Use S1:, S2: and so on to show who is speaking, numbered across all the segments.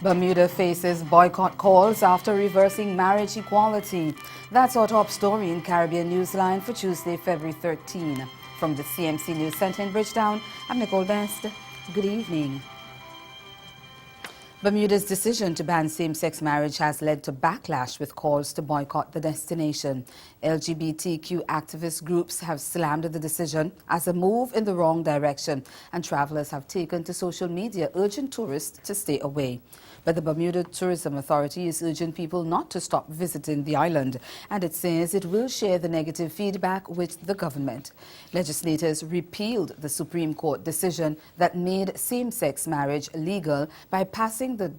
S1: Bermuda faces boycott calls after reversing marriage equality. That's our top story in Caribbean Newsline for Tuesday, February 13. From the CMC News Center in Bridgetown, I'm Nicole Best. Good evening. Bermuda's decision to ban same-sex marriage has led to backlash with calls to boycott the destination. LGBTQ activist groups have slammed the decision as a move in the wrong direction, and travelers have taken to social media urging tourists to stay away. But the Bermuda Tourism Authority is urging people not to stop visiting the island, and it says it will share the negative feedback with the government. Legislators repealed the Supreme Court decision that made same-sex marriage legal by passing the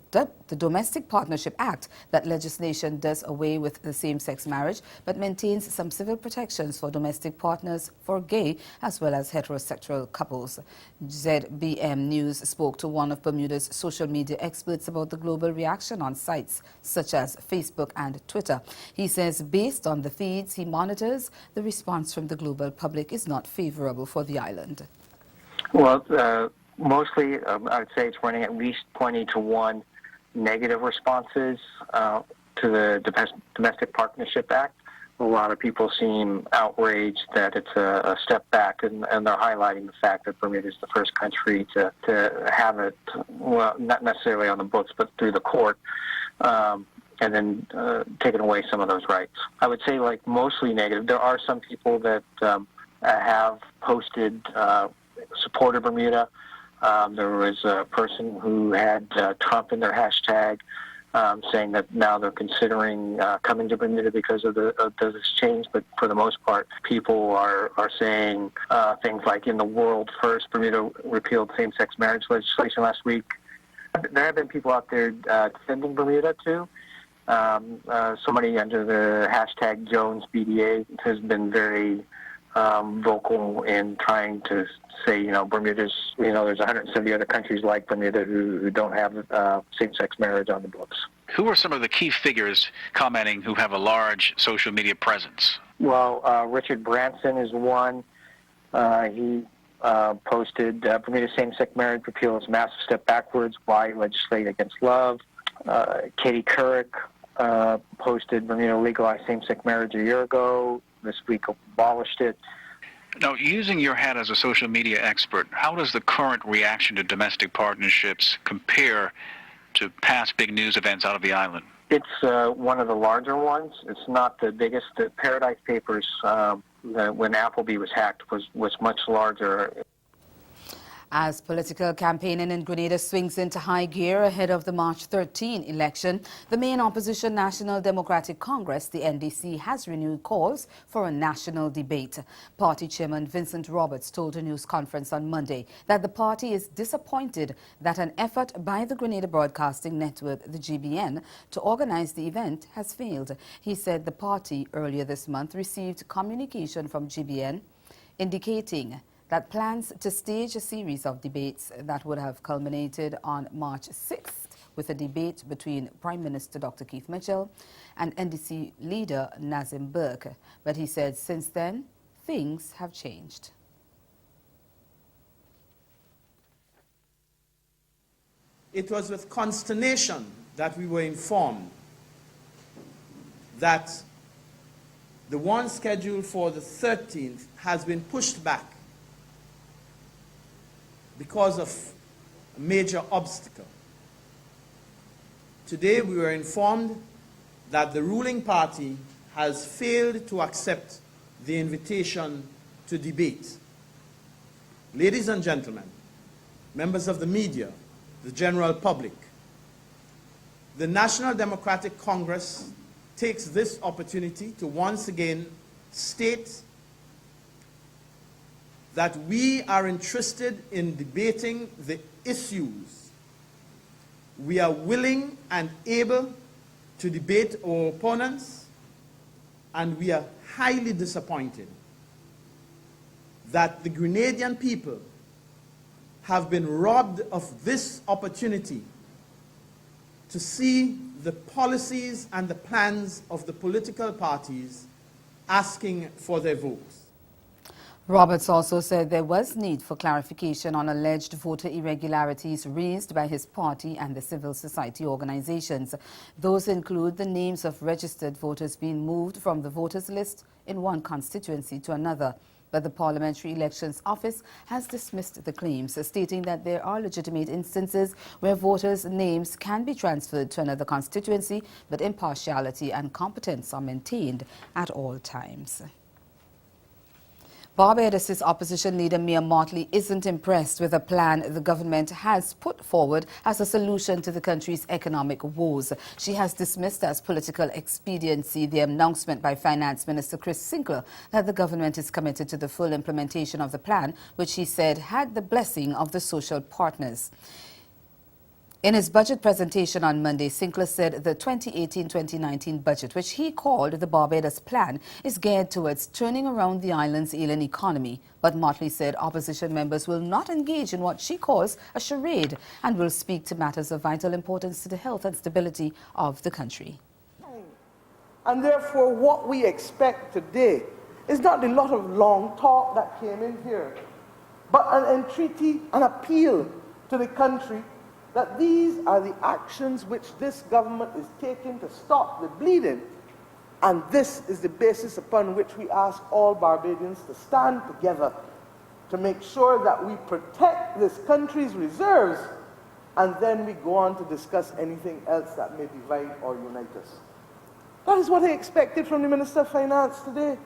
S1: Domestic Partnership Act. That legislation does away with the same-sex marriage but maintains some civil protections for domestic partners for gay as well as heterosexual couples. ZBM News spoke to one of Bermuda's social media experts about the global reaction on sites such as Facebook and Twitter. He says based on the feeds he monitors, the response from the global public is not favorable for the island.
S2: Well, mostly, I would say it's running at least 20 to 1 negative responses to the Domestic Partnership Act. A lot of people seem outraged that it's a step back, and they're highlighting the fact that Bermuda is the first country to have it, well, not necessarily on the books, but through the court, and then taking away some of those rights. I would say, like, mostly negative. There are some people that have posted support of Bermuda. There was a person who had Trump in their hashtag, saying that now they're considering coming to Bermuda because of this change. But for the most part, people are saying things like, in the world first, Bermuda repealed same-sex marriage legislation last week. There have been people out there defending Bermuda, too. Somebody under the hashtag JonesBDA has been very vocal in trying to say, Bermuda's, there's 170 other countries like Bermuda who don't have same-sex marriage on the books.
S3: Who are some of the key figures commenting who have a large social media presence?
S2: Well, Richard Branson is one. He posted, Bermuda's same-sex marriage repeal is a massive step backwards. Why legislate against love? Katie Couric posted, Bermuda legalized same-sex marriage a year ago. This week abolished it.
S3: Now, using your hat as a social media expert, how does the current reaction to domestic partnerships compare to past big news events out of the island?
S2: It's one of the larger ones. It's not the biggest. The Paradise Papers, when Appleby was hacked, was much larger.
S1: As political campaigning in Grenada swings into high gear ahead of the March 13 election, the main opposition National Democratic Congress, the NDC, has renewed calls for a national debate. Party chairman Vincent Roberts told a news conference on Monday that the party is disappointed that an effort by the Grenada Broadcasting Network, the GBN, to organize the event has failed. He said the party earlier this month received communication from GBN indicating that plans to stage a series of debates that would have culminated on March 6th with a debate between Prime Minister Dr. Keith Mitchell and NDC leader Nazim Burke. But he said since then, things have changed.
S4: It was with consternation that we were informed that the one scheduled for the 13th has been pushed back because of a major obstacle. Today we were informed that the ruling party has failed to accept the invitation to debate. Ladies and gentlemen, members of the media, the general public, the National Democratic Congress takes this opportunity to once again state that we are interested in debating the issues. We are willing and able to debate our opponents, and we are highly disappointed that the Grenadian people have been robbed of this opportunity to see the policies and the plans of the political parties asking for their votes.
S1: Roberts also said there was need for clarification on alleged voter irregularities raised by his party and the civil society organizations. Those include the names of registered voters being moved from the voters list in one constituency to another. But the Parliamentary Elections Office has dismissed the claims, stating that there are legitimate instances where voters' names can be transferred to another constituency, but impartiality and competence are maintained at all times. Barbados' opposition leader Mia Mottley isn't impressed with a plan the government has put forward as a solution to the country's economic woes. She has dismissed as political expediency the announcement by Finance Minister Chris Sinclair that the government is committed to the full implementation of the plan, which he said had the blessing of the social partners. In his budget presentation on Monday, Sinclair said the 2018-2019 budget, which he called the Barbados Plan, is geared towards turning around the island's ailing economy. But Mottley said opposition members will not engage in what she calls a charade and will speak to matters of vital importance to the health and stability of the country.
S5: And therefore, what we expect today is not a lot of long talk that came in here, but an entreaty, an appeal to the country that these are the actions which this government is taking to stop the bleeding. And this is the basis upon which we ask all Barbadians to stand together to make sure that we protect this country's reserves, and then we go on to discuss anything else that may divide or unite us. That is what I expected from the Minister of Finance today.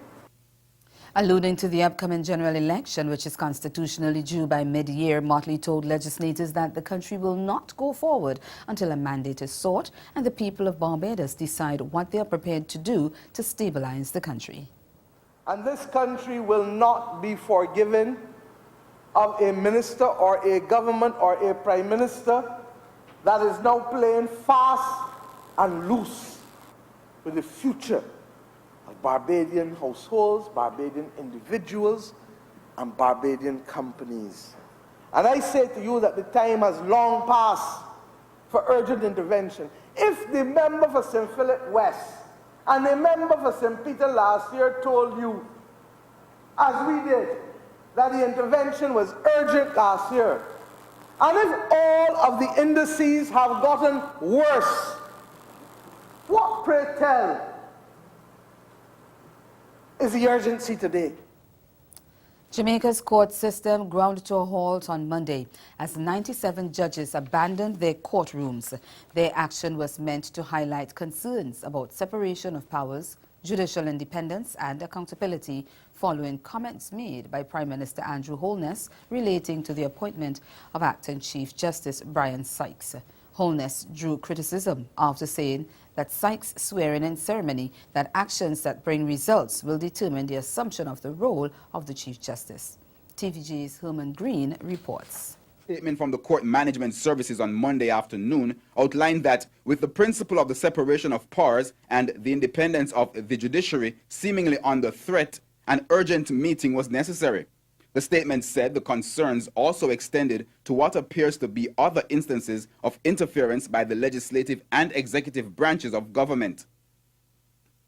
S1: Alluding to the upcoming general election, which is constitutionally due by mid-year, Mottley told legislators that the country will not go forward until a mandate is sought and the people of Barbados decide what they are prepared to do to stabilize the country.
S5: And this country will not be forgiven of a minister or a government or a prime minister that is now playing fast and loose with the future of Barbadian households, Barbadian individuals, and Barbadian companies. And I say to you that the time has long passed for urgent intervention. If the member for St. Philip West and the member for St. Peter last year told you, as we did, that the intervention was urgent last year, and if all of the indices have gotten worse, what, pray tell, is the urgency today?
S1: Jamaica's court system ground to a halt on Monday as 97 judges abandoned their courtrooms. Their action was meant to highlight concerns about separation of powers, judicial independence and accountability following comments made by Prime Minister Andrew Holness relating to the appointment of Acting Chief Justice Brian Sykes. Holness drew criticism after saying that Sykes' swearing-in ceremony that actions that bring results will determine the assumption of the role of the Chief Justice. TVG's Herman Green reports.
S6: A statement from the Court Management Services on Monday afternoon outlined that with the principle of the separation of powers and the independence of the judiciary seemingly under threat, an urgent meeting was necessary. The statement said the concerns also extended to what appears to be other instances of interference by the legislative and executive branches of government.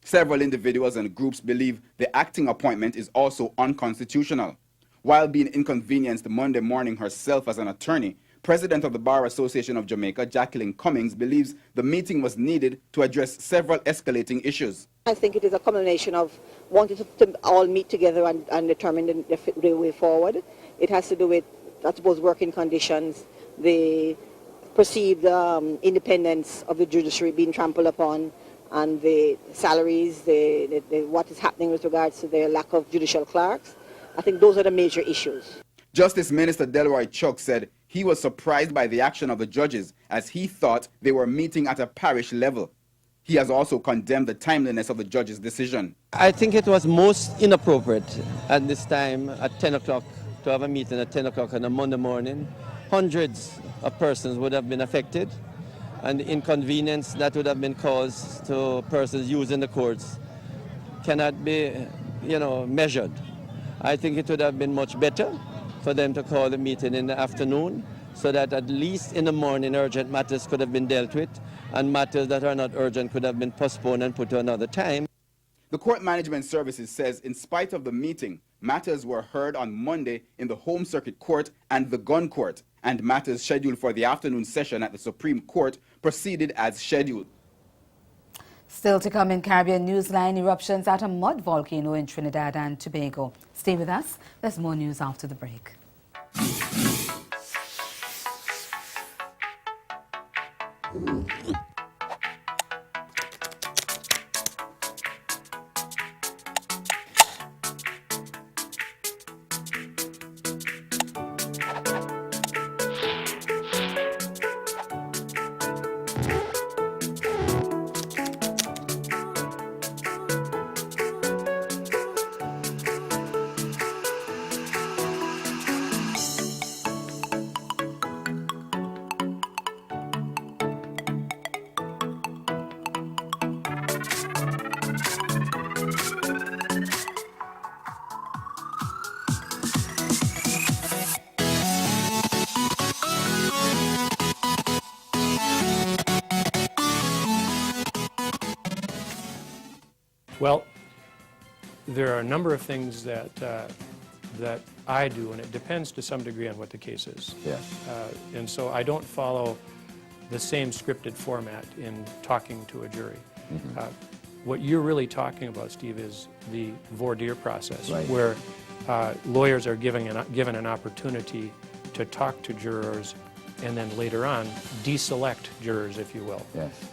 S6: Several individuals and groups believe the acting appointment is also unconstitutional. While being inconvenienced Monday morning herself as an attorney, President of the Bar Association of Jamaica, Jacqueline Cummings, believes the meeting was needed to address several escalating issues.
S7: I think it is a combination of wanting to all meet together and determine the way forward. It has to do with, I suppose, working conditions, the perceived independence of the judiciary being trampled upon, and the salaries, what is happening with regards to the lack of judicial clerks. I think those are the major issues.
S6: Justice Minister Delroy Chuck said he was surprised by the action of the judges as he thought they were meeting at a parish level. He has also condemned the timeliness of the judge's decision.
S8: I think it was most inappropriate at this time at 10 o'clock to have a meeting at 10 o'clock on a Monday morning. Hundreds of persons would have been affected, and the inconvenience that would have been caused to persons using the courts cannot be, measured. I think it would have been much better for them to call the meeting in the afternoon so that at least in the morning urgent matters could have been dealt with and matters that are not urgent could have been postponed and put to another time.
S6: The Court Management Services says in spite of the meeting, matters were heard on Monday in the Home Circuit Court and the Gun Court, and matters scheduled for the afternoon session at the Supreme Court proceeded as scheduled.
S1: Still to come in Caribbean Newsline, eruptions at a mud volcano in Trinidad and Tobago. Stay with us. There's more news after the break.
S9: Well, there are a number of things that I do, and it depends to some degree on what the case is.
S6: Yeah.
S9: And so I don't follow the same scripted format in talking to a jury. Mm-hmm. What you're really talking about, Steve, is the voir dire process, right, where lawyers are given an opportunity to talk to jurors and then later on deselect jurors, if you will.
S6: Yes.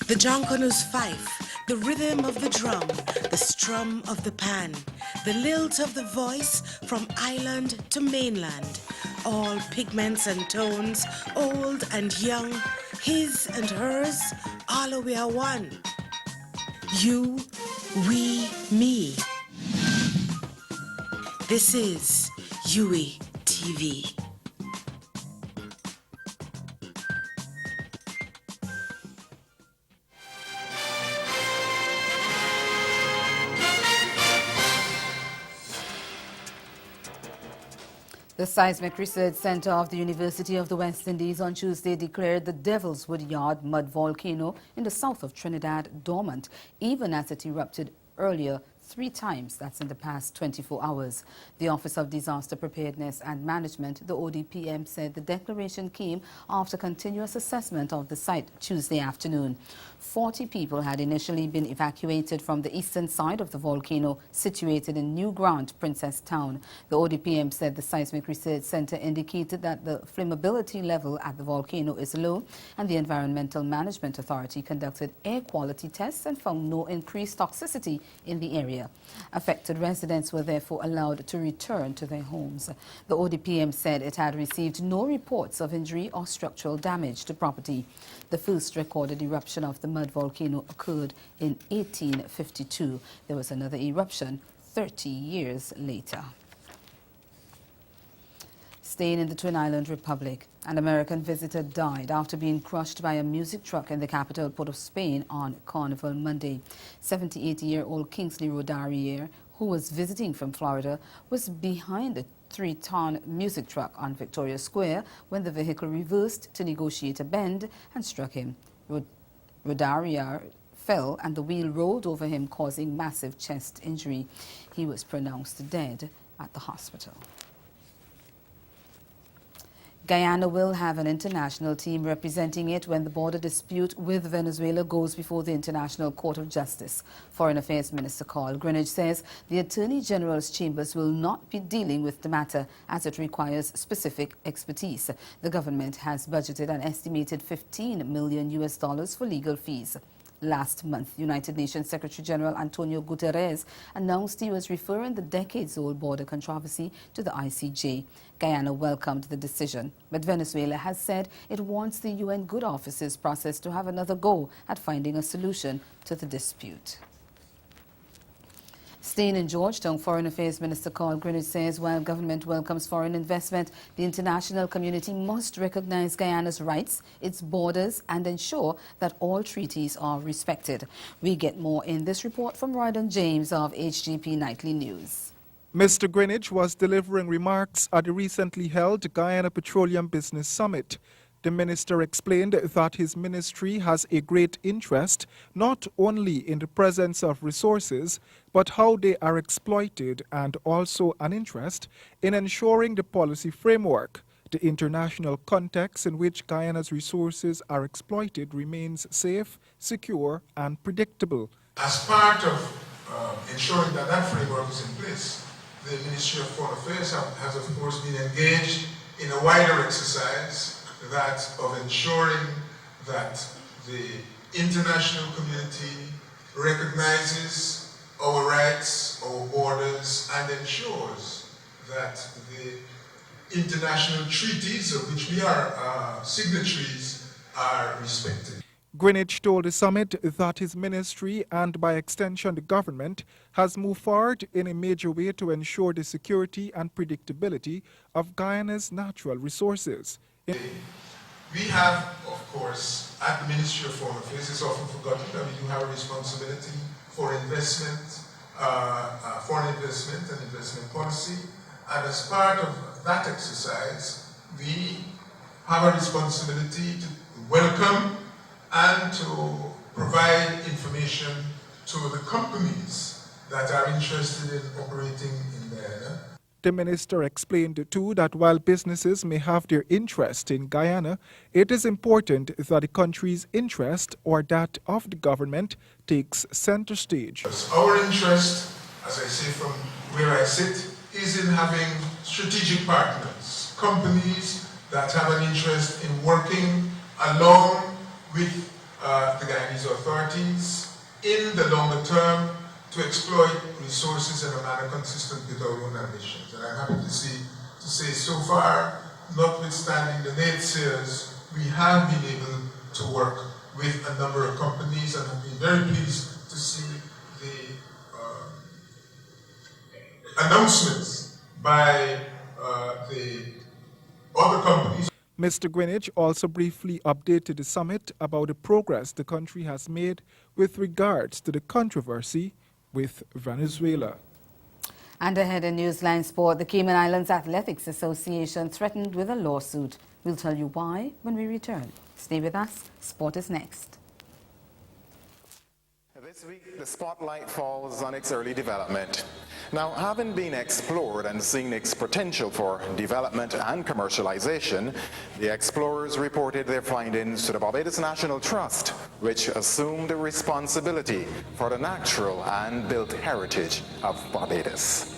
S10: The jonquil's fife, the rhythm of the drum, the strum of the pan, the lilt of the voice from island to mainland, all pigments and tones, old and young, his and hers, all we are one. You, we, me. This is UE TV.
S1: The Seismic Research Center of the University of the West Indies on Tuesday declared the Devil's Wood Yard mud volcano in the south of Trinidad dormant, even as it erupted earlier 3 times, that's in the past 24 hours. The Office of Disaster Preparedness and Management, the ODPM, said the declaration came after continuous assessment of the site Tuesday afternoon. 40 people had initially been evacuated from the eastern side of the volcano situated in New Grant, Princess Town. The ODPM said the Seismic Research Center indicated that the flammability level at the volcano is low, and the Environmental Management Authority conducted air quality tests and found no increased toxicity in the area. Affected residents were therefore allowed to return to their homes. The ODPM said it had received no reports of injury or structural damage to property. The first recorded eruption of the mud volcano occurred in 1852. There was another eruption 30 years later. Staying in the Twin Island Republic, an American visitor died after being crushed by a music truck in the capital Port of Spain on Carnival Monday. 78-year-old Kingsley Rodarier, who was visiting from Florida, was behind a 3-ton music truck on Victoria Square when the vehicle reversed to negotiate a bend and struck him. Rodarier fell and the wheel rolled over him, causing massive chest injury. He was pronounced dead at the hospital. Guyana will have an international team representing it when the border dispute with Venezuela goes before the International Court of Justice. Foreign Affairs Minister Carl Greenidge says the Attorney General's chambers will not be dealing with the matter as it requires specific expertise. The government has budgeted an estimated $15 million for legal fees. Last month, United Nations Secretary General Antonio Guterres announced he was referring the decades-old border controversy to the ICJ. Guyana welcomed the decision, but Venezuela has said it wants the UN Good Offices process to have another go at finding a solution to the dispute. Staying in Georgetown, Foreign Affairs Minister Carl Greenidge says while government welcomes foreign investment, the international community must recognize Guyana's rights, its borders, and ensure that all treaties are respected. We get more in this report from Roydon James of HGP Nightly News.
S11: Mr. Greenidge was delivering remarks at the recently held Guyana Petroleum Business Summit. The minister explained that his ministry has a great interest not only in the presence of resources, but how they are exploited, and also an interest in ensuring the policy framework, the international context in which Guyana's resources are exploited, remains safe, secure, and predictable.
S12: As part of ensuring that that framework is in place, the Ministry of Foreign Affairs has of course been engaged in a wider exercise, that of ensuring that the international community recognizes our rights, our borders, and ensures that the international treaties of which we are signatories are respected.
S11: Greenidge told the summit that his ministry, and by extension the government, has moved forward in a major way to ensure the security and predictability of Guyana's natural resources.
S12: We have, of course, at the Ministry of Foreign Affairs, it's often forgotten that we do have a responsibility for investment, foreign investment and investment policy. And as part of that exercise, we have a responsibility to welcome and to provide information to the companies that are interested in operating in Guyana.
S11: The minister explained too that while businesses may have their interest in Guyana, it is important that the country's interest or that of the government takes center stage.
S12: Our interest, as I say from where I sit, is in having strategic partners, companies that have an interest in working along with the Guyanese authorities in the longer term to exploit resources in a manner consistent with our own ambitions. And I'm happy to say so far, notwithstanding the naysayers, we have been able to work with a number of companies and have been very pleased to see the announcements by the other companies.
S11: Mr. Greenidge also briefly updated the summit about the progress the country has made with regards to the controversy with Venezuela.
S1: And ahead in Newsline Sport, the Cayman Islands Athletics Association threatened with a lawsuit. We'll tell you why when we return. Stay with us. Sport is next.
S13: This week, the spotlight falls on its early development. Now, having been explored and seen its potential for development and commercialization, the explorers reported their findings to the Barbados National Trust, which assumed the responsibility for the natural and built heritage of Barbados.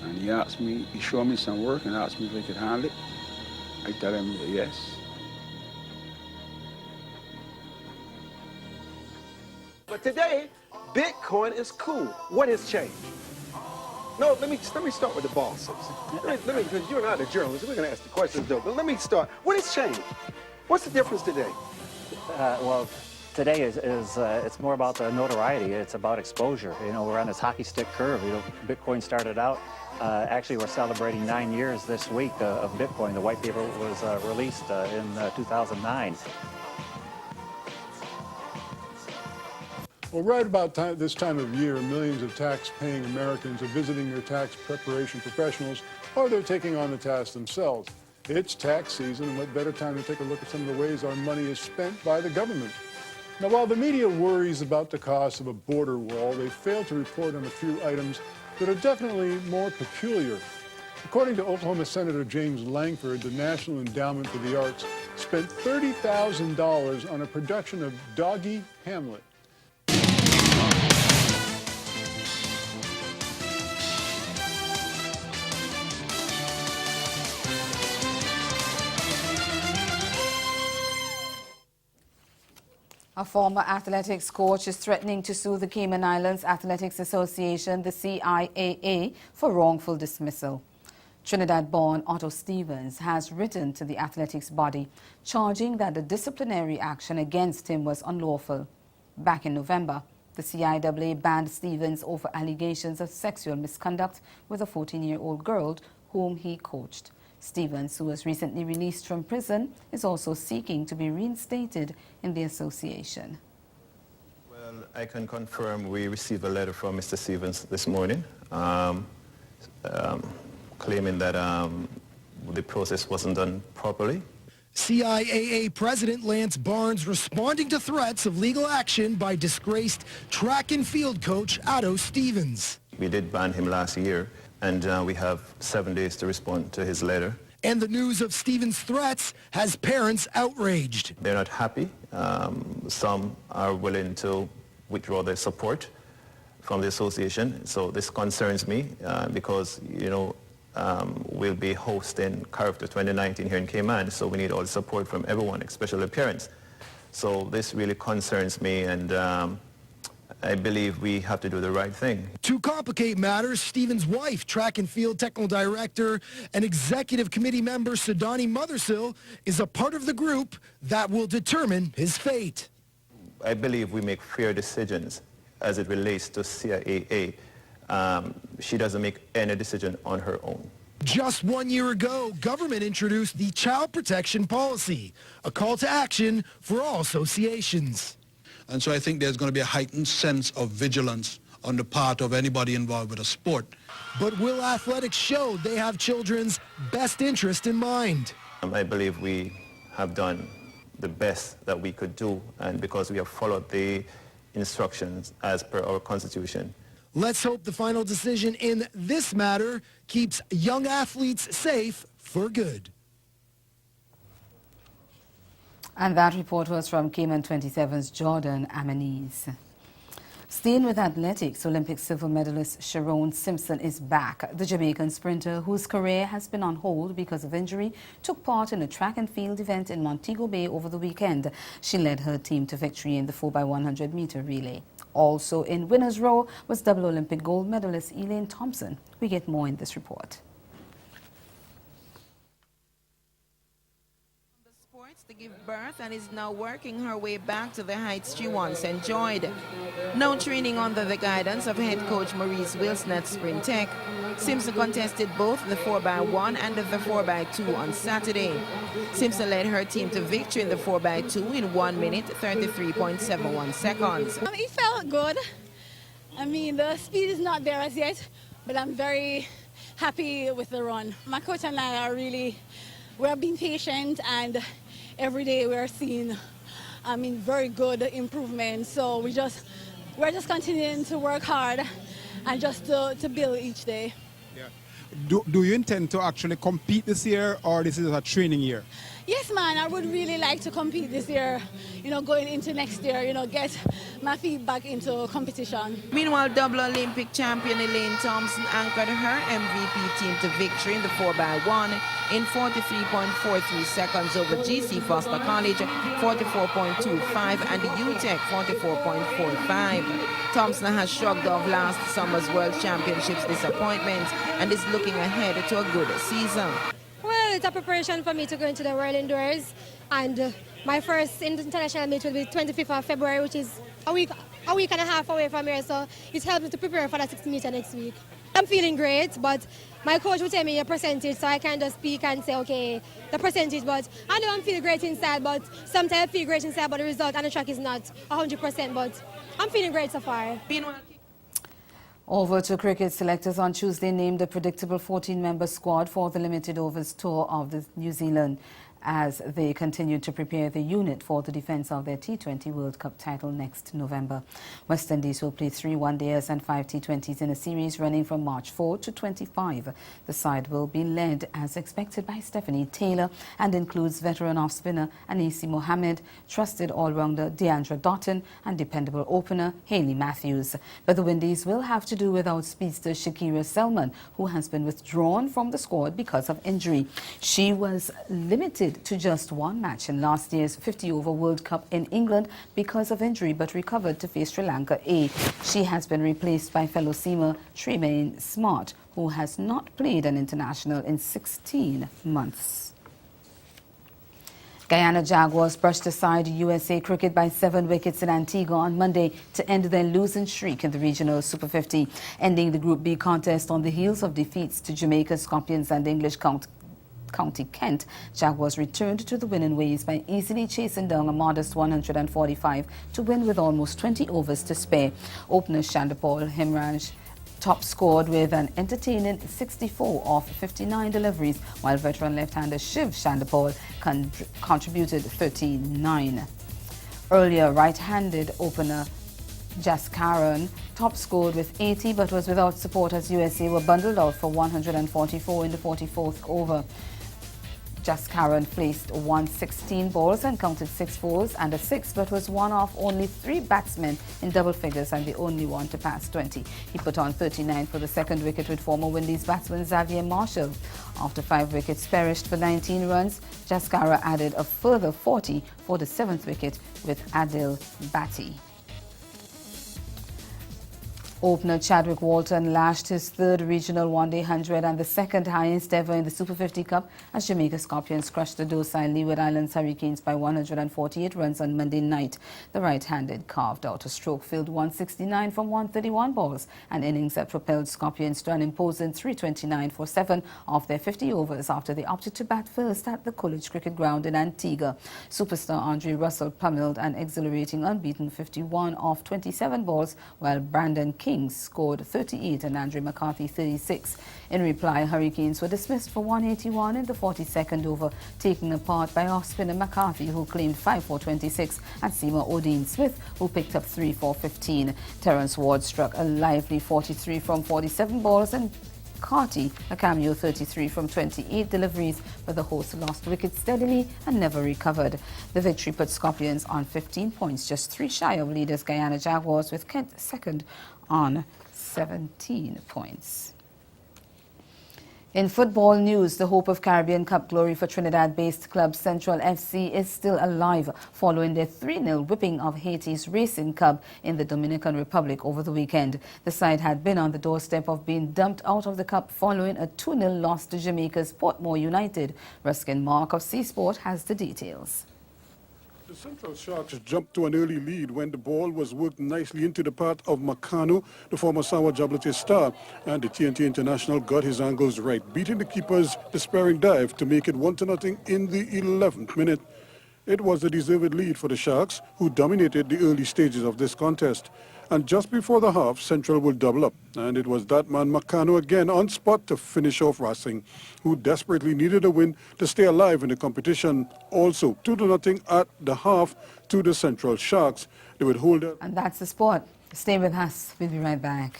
S14: And he showed me some work and asked me if I could handle it. I tell him yes.
S15: But today, Bitcoin is cool. What has changed? No, let me start with the boss. Because you're not a journalist, we're going to ask the questions though. But let me start. What has changed? What's the difference today?
S16: Well, today is it's more about the notoriety. It's about exposure. You know, we're on this hockey stick curve. You know, Bitcoin started out. Actually, we're celebrating 9 years this week of Bitcoin. The white paper was released in 2009.
S17: Well, right about this time of year, millions of tax-paying Americans are visiting their tax preparation professionals, or they're taking on the task themselves. It's tax season, and what better time to take a look at some of the ways our money is spent by the government. Now, while the media worries about the cost of a border wall, they fail to report on a few items that are definitely more peculiar. According to Oklahoma Senator James Langford, the National Endowment for the Arts spent $30,000 on a production of Doggy Hamlet.
S1: A former athletics coach is threatening to sue the Cayman Islands Athletics Association, the CIAA, for wrongful dismissal. Trinidad-born Otto Stevens has written to the athletics body, charging that the disciplinary action against him was unlawful. Back in November, the CIAA banned Stevens over allegations of sexual misconduct with a 14-year-old girl whom he coached. Stevens, who was recently released from prison, is also seeking to be reinstated in the association.
S18: Well, I can confirm we received a letter from Mr. Stevens this morning claiming that the process wasn't done properly.
S19: CIAA President Lance Barnes responding to threats of legal action by disgraced track and field coach Otto Stevens.
S18: We did ban him last year, and we have 7 days to respond to his letter.
S19: And the news of Stevens' threats has parents outraged.
S18: They're not happy. Some are willing to withdraw their support from the association. So this concerns me because, you know, we'll be hosting Character 2019 here in Cayman, so we need all the support from everyone, especially parents. So this really concerns me, and I believe we have to do the right thing.
S19: To complicate matters, Stevens' wife, track and field technical director and executive committee member Sudani Mothersill, is a part of the group that will determine his fate.
S18: I believe we make fair decisions as it relates to CIAA. She doesn't make any decision on her own.
S19: Just 1 year ago, government introduced the Child Protection Policy, a call to action for all associations.
S20: And so I think there's going to be a heightened sense of vigilance on the part of anybody involved with a sport.
S19: But will athletics show they have children's best interest in mind?
S18: I believe we have done the best that we could do, and because we have followed the instructions as per our Constitution.
S19: Let's hope the final decision in this matter keeps young athletes safe for good.
S1: And that report was from Cayman 27's Jordan Amaniz. Staying with athletics, Olympic silver medalist Sharon Simpson is back. The Jamaican sprinter, whose career has been on hold because of injury, took part in a track and field event in Montego Bay over the weekend. She led her team to victory in the 4x100 meter relay. Also in winner's row was double Olympic gold medalist Elaine Thompson. We get more in this report.
S21: To give birth and is now working her way back to the heights she once enjoyed. Now training under the guidance of head coach Maurice Wilson at Sprint Tech, Simpson contested both the 4x1 and the 4x2 on Saturday. Simpson led her team to victory in the 4x2 in 1 minute 33.71 seconds.
S22: It felt good. I mean, the speed is not there as yet, but I'm very happy with the run. My coach and I we have been patient, and every day we're seeing, very good improvements. So we're just continuing to work hard and just to build each day.
S23: Yeah. Do you intend to actually compete this year, or this is a training year?
S22: Yes, man, I would really like to compete this year, going into next year, get my feet back into competition.
S21: Meanwhile, double Olympic champion Elaine Thompson anchored her MVP team to victory in the 4x1 in 43.43 seconds over GC Foster College, 44.25, and UTEC, 44.45. Thompson has shrugged off last summer's World Championships disappointment and is looking ahead to a good season.
S24: Well, it's a preparation for me to go into the World Indoors, and my first international meet will be 25th of February, which is a week and a half away from here, so it helps me to prepare for the 60 meter next week. I'm feeling great, but my coach will tell me a percentage, so I can just speak and say, okay, the percentage, but I know I'm feeling great inside, but sometimes I feel great inside, but the result on the track is not 100%, but I'm feeling great so far.
S1: Over to cricket, selectors on Tuesday named a predictable 14-member squad for the limited overs tour of New Zealand as they continue to prepare the unit for the defense of their T20 World Cup title next November. West Indies will play 3 one-dayers and 5 T20s in a series running from March 4 to 25. The side will be led, as expected, by Stephanie Taylor and includes veteran off-spinner Anisi Mohammed, trusted all-rounder Deandra Dotton and dependable opener Hayley Matthews. But the Windies will have to do without speedster Shakira Selman, who has been withdrawn from the squad because of injury. She was limited limited to just one match in last year's 50-over World Cup in England because of injury, but recovered to face Sri Lanka A. She has been replaced by fellow seamer Tremaine Smart, who has not played an international in 16 months. Guyana Jaguars brushed aside USA cricket by 7 wickets in Antigua on Monday to end their losing streak in the regional Super 50, ending the Group B contest on the heels of defeats to Jamaica Scorpions and English County Kent. Jaguars returned to the winning ways by easily chasing down a modest 145 to win with almost 20 overs to spare. Opener Shandapal Himraj top scored with an entertaining 64 off 59 deliveries, while veteran left-hander Shiv Shandapal contributed 39. Earlier, right-handed opener Jaskaran top scored with 80 but was without support as USA were bundled out for 144 in the 44th over. Jaskaran placed 116 balls and counted 6 fours and a 6, but was one off only 3 batsmen in double figures and the only one to pass 20. He put on 39 for the second wicket with former Windies batsman Xavier Marshall. After 5 wickets perished for 19 runs, Jaskara added a further 40 for the 7th wicket with Adil Bhatti. Opener Chadwick Walton lashed his 3rd regional one-day 100 and the 2nd highest ever in the Super 50 Cup as Jamaica Scorpions crushed the docile Leeward Islands Hurricanes by 148 runs on Monday night. The right-handed carved out a stroke-filled 169 from 131 balls, an innings that propelled Scorpions to an imposing 329 for 7 of their 50 overs after they opted to bat first at the Coolidge Cricket Ground in Antigua. Superstar Andre Russell pummeled an exhilarating unbeaten 51 off 27 balls, while Brandon Kings scored 38 and Andre McCarthy 36. In reply, Hurricanes were dismissed for 181 in the 42nd over, taken apart by off-spinner McCarthy, who claimed 5 for 26, and seamer Odin Smith, who picked up 3 for 15. Terence Ward struck a lively 43 from 47 balls, and Carty a cameo 33 from 28 deliveries, but the hosts lost wickets steadily and never recovered. The victory put Scorpions on 15 points, just 3 shy of leaders Guyana Jaguars, with Kent second on 17 points. In football news, the hope of Caribbean Cup glory for Trinidad-based club Central FC is still alive following their 3-0 whipping of Haiti's Racing Club in the Dominican Republic over the weekend. The side had been on the doorstep of being dumped out of the cup following a 2-0 loss to Jamaica's Portmore United. Ruskin Mark of C-Sport has the details.
S17: The Central Sharks jumped to an early lead when the ball was worked nicely into the path of Makano, the former Sawa Jablete star, and the TNT International got his angles right, beating the keeper's despairing dive to make it 1-0 in the 11th minute. It was a deserved lead for the Sharks, who dominated the early stages of this contest. And just before the half, Central will double up. And it was that man Makano again on spot to finish off Racing, who desperately needed a win to stay alive in the competition. Also, 2-0 at the half to the Central Sharks. They would hold it.
S1: And that's the sport. Stay with us. We'll be right back.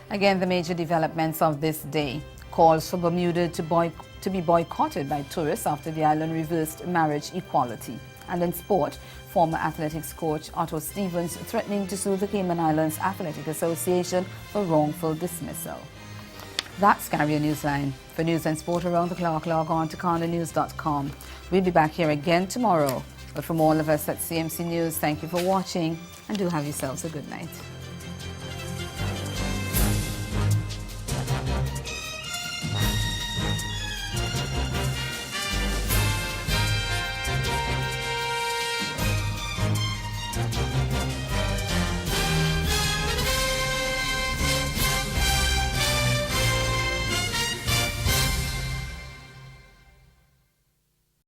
S1: Again, the major developments of this day. Calls for Bermuda to be boycotted by tourists after the island reversed marriage equality. And in sport, former athletics coach Otto Stevens threatening to sue the Cayman Islands Athletic Association for wrongful dismissal. That's Caribbean Newsline. For news and sport around the clock, log on to CondaNews.com. We'll be back here again tomorrow. But from all of us at CMC News, thank you for watching and do have yourselves a good night.